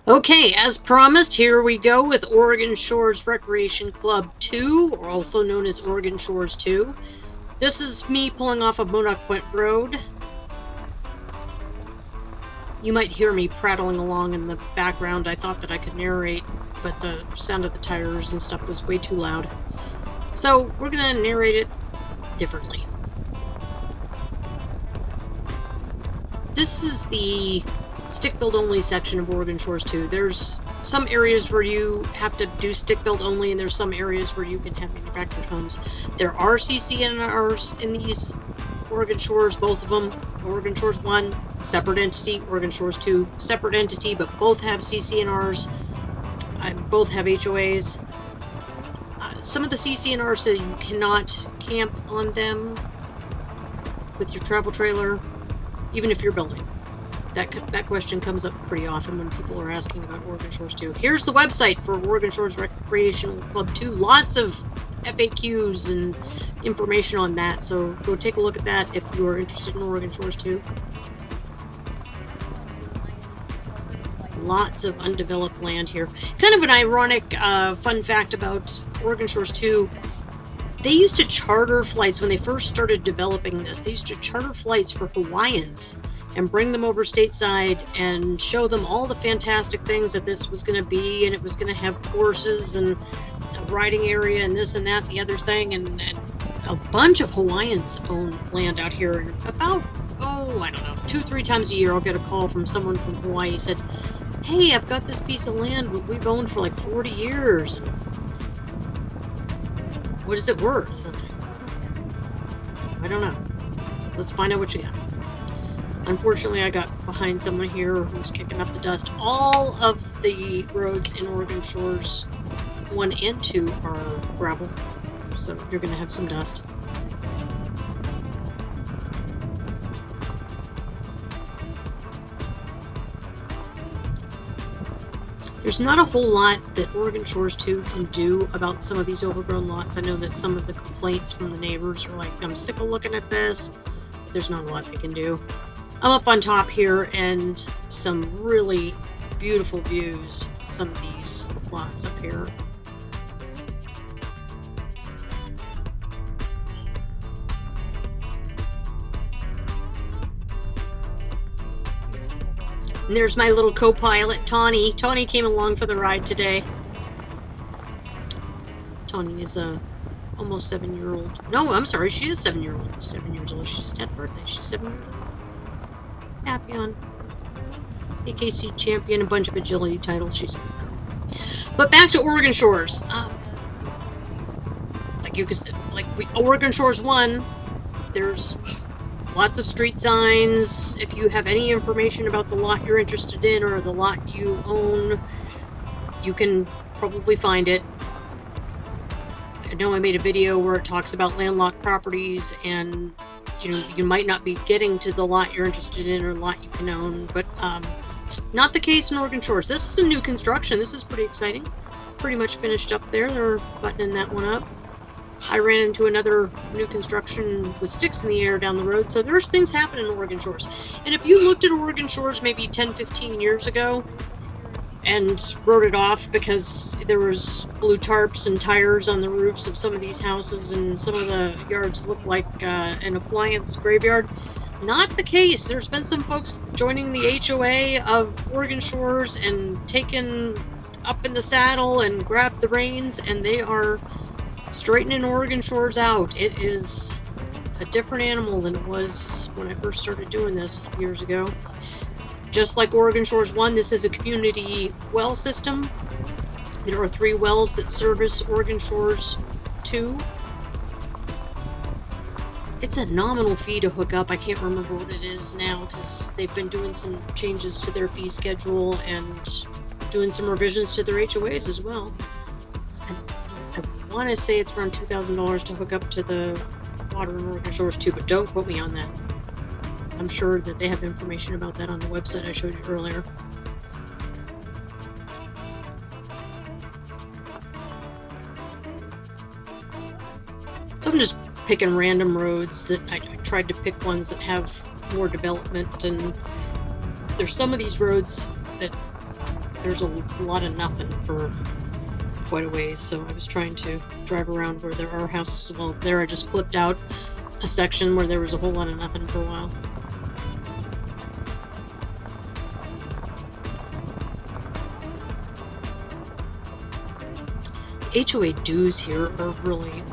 Okay, as promised, here we go with Oregon Shores Recreation Club 2, or also known as Oregon Shores 2. This is me pulling off of Monoquent Road. You might hear me prattling along in the background. I thought that I could narrate, but the sound of the tires and stuff was way too loud. So we're going to narrate it differently. This is the stick-built only section of Oregon Shores 2. There's some areas where you have to do stick-built only, and there's some areas where you can have manufactured homes. There are CCNRs in these Oregon Shores, both of them. Oregon Shores 1, separate entity. Oregon Shores 2, separate entity, but both have CCNRs. Both have HOAs. Some of the CCNRs say you cannot camp on them with your travel trailer, even if you're building. That question comes up pretty often when people are asking about Oregon Shores 2. Here's the website for Oregon Shores Recreational Club 2. Lots of FAQs and information on that, so go take a look at that if you are interested in Oregon Shores 2. Lots of undeveloped land here. Kind of an ironic fun fact about Oregon Shores 2. They used to charter flights when they first started developing this. They used to charter flights for Hawaiians and bring them over stateside and show them all the fantastic things that this was going to be, and it was going to have courses and a riding area and this and that and the other thing, and a bunch of Hawaiians own land out here. And about, I don't know, 2-3 times a year I'll get a call from someone from Hawaii who said, hey, I've got this piece of land we've owned for like 40 years. And what is it worth? I don't know. Let's find out what you got. Unfortunately, I got behind someone here who's kicking up the dust. All of the roads in Oregon Shores 1 and 2 are gravel, so you're going to have some dust. There's not a whole lot that Oregon Shores 2 can do about some of these overgrown lots. I know that some of the complaints from the neighbors are like, I'm sick of looking at this. But there's not a lot they can do. I'm up on top here, and some really beautiful views, some of these lots up here. And there's my little co-pilot, Tawny. Tawny came along for the ride today. Tawny is a almost 7-year-old. No, I'm sorry, she is 7 years old. She just had a birthday. She's 7 years old. Happy on AKC champion, a bunch of agility titles. She's a good girl. But back to Oregon Shores. Like you said, Oregon Shores 1, there's lots of street signs. If you have any information about the lot you're interested in or the lot you own, you can probably find it. I know I made a video where it talks about landlocked properties, and you might not be getting to the lot you're interested in or lot you can own, but not the case in Oregon Shores. This is a new construction. This is pretty exciting. Pretty much finished up there. They're buttoning that one up. I ran into another new construction with sticks in the air down the road, so there's things happening in Oregon Shores. And if you looked at Oregon Shores maybe 10-15 years ago and wrote it off because there was blue tarps and tires on the roofs of some of these houses and some of the yards looked like an appliance graveyard, not the case. There's been some folks joining the HOA of Oregon Shores and taken up in the saddle and grabbed the reins, and they are straightening Oregon Shores out. It is a different animal than it was when I first started doing this years ago. Just like Oregon Shores 1, this is a community well system. There are 3 wells that service Oregon Shores 2. It's a nominal fee to hook up. I can't remember what it is now because they've been doing some changes to their fee schedule and doing some revisions to their HOAs as well. I want to say it's around $2,000 to hook up to the water in Oregon Shores 2, but don't quote me on that. I'm sure that they have information about that on the website I showed you earlier. So I'm just picking random roads that I tried to pick ones that have more development, and there's some of these roads that there's a lot of nothing for quite a ways, so I was trying to drive around where there are houses. Well, there I just clipped out a section where there was a whole lot of nothing for a while. HOA dues here are really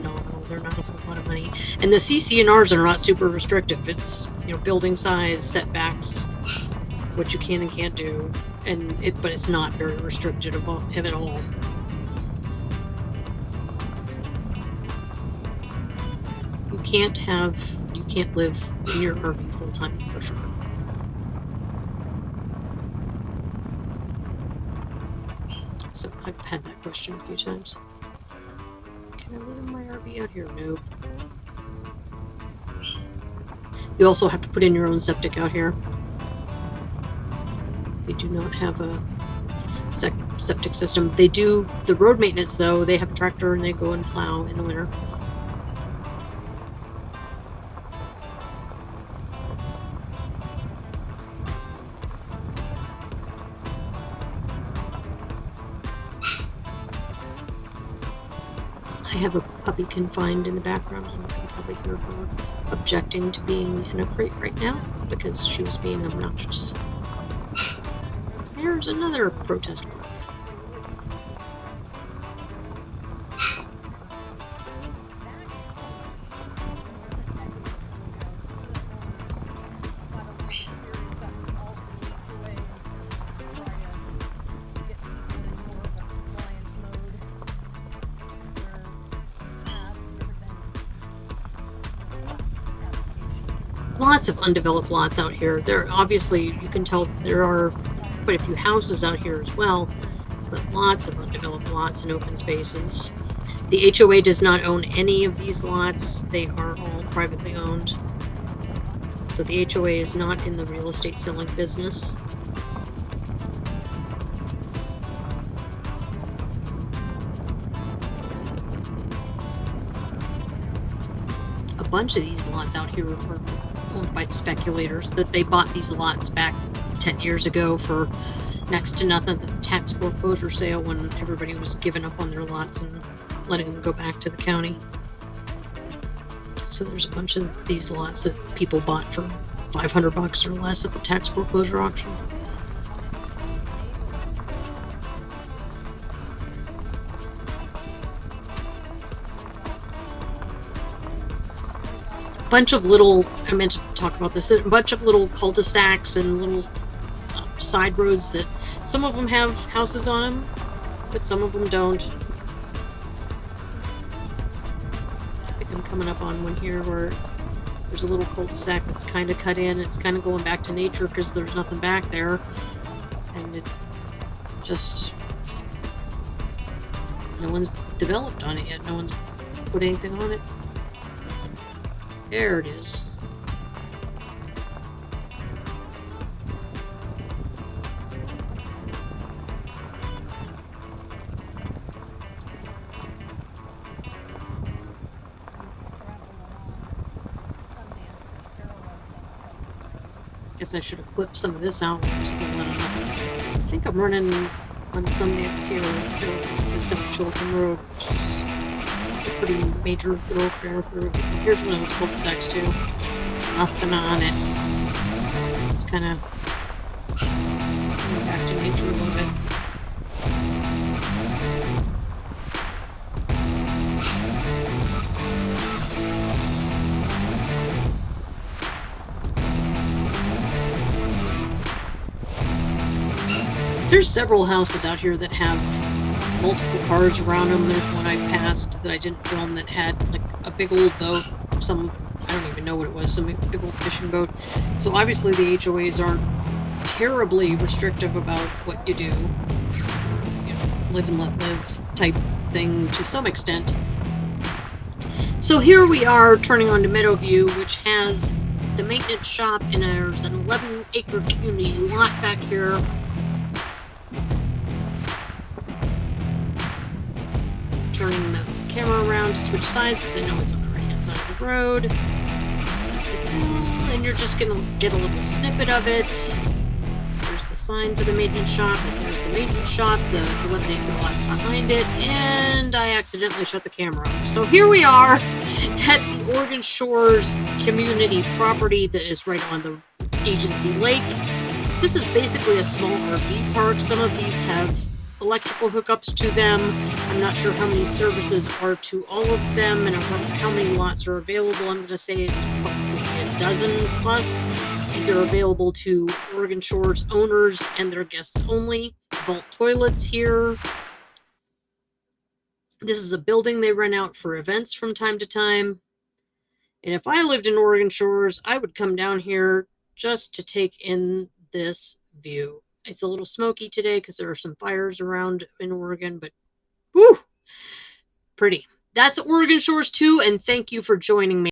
nominal. They're not a whole lot of money, and the CC&Rs are not super restrictive. It's, you know, building size, setbacks, what you can and can't do, but it's not very restricted at all. You can't live in your RV full time for sure. So I've had that question a few times. Can I live in my RV out here? Nope. You also have to put in your own septic out here. They do not have a septic system. They do the road maintenance though. They have a tractor and they go and plow in the winter. I have a puppy confined in the background, and you can probably hear her objecting to being in a crate right now because she was being obnoxious. There's another protest block. Lots of undeveloped lots out here. There obviously, you can tell there are quite a few houses out here as well, but lots of undeveloped lots and open spaces. The HOA does not own any of these lots. They are all privately owned. So the HOA is not in the real estate selling business. A bunch of these lots out here are owned by speculators, that they bought these lots back 10 years ago for next to nothing at the tax foreclosure sale when everybody was giving up on their lots and letting them go back to the county. So there's a bunch of these lots that people bought for $500 or less at the tax foreclosure auction. Bunch of little, I meant to talk about this, a bunch of little cul-de-sacs and little side roads that some of them have houses on them, but some of them don't. I think I'm coming up on one here where there's a little cul-de-sac that's kind of cut in. It's kind of going back to nature because there's nothing back there, and it just, no one's developed on it yet. No one's put anything on it. There it is. Guess I should have clipped some of this out. I think I'm running on Sundance here to South Chiloquin Road, which is pretty major thoroughfare through. Here's one of those cul-de-sacs too. Nothing on it. So it's kind of going back to nature a little bit. There's several houses out here that have multiple cars around them. There's one I passed that I didn't film that had like a big old boat, I don't even know what it was, some big old fishing boat. So obviously the HOAs aren't terribly restrictive about what you do. You know, live and let live type thing to some extent. So here we are turning onto Meadowview, which has the maintenance shop, and there's an 11-acre community lot back here. Turning the camera around to switch sides because I know it's on the right hand side of the road. And you're just gonna get a little snippet of it. There's the sign for the maintenance shop, and there's the maintenance shop, the 11 acre lots behind it, and I accidentally shut the camera off. So here we are at the Oregon Shores community property that is right on the Agency Lake. This is basically a small RV park. Some of these have electrical hookups to them. I'm not sure how many services are to all of them and how many lots are available. I'm going to say it's probably a dozen plus. These are available to Oregon Shores owners and their guests only. Vault toilets here. This is a building they rent out for events from time to time. And if I lived in Oregon Shores, I would come down here just to take in this view. It's a little smoky today because there are some fires around in Oregon, but whew, pretty. That's Oregon Shores 2, and thank you for joining me.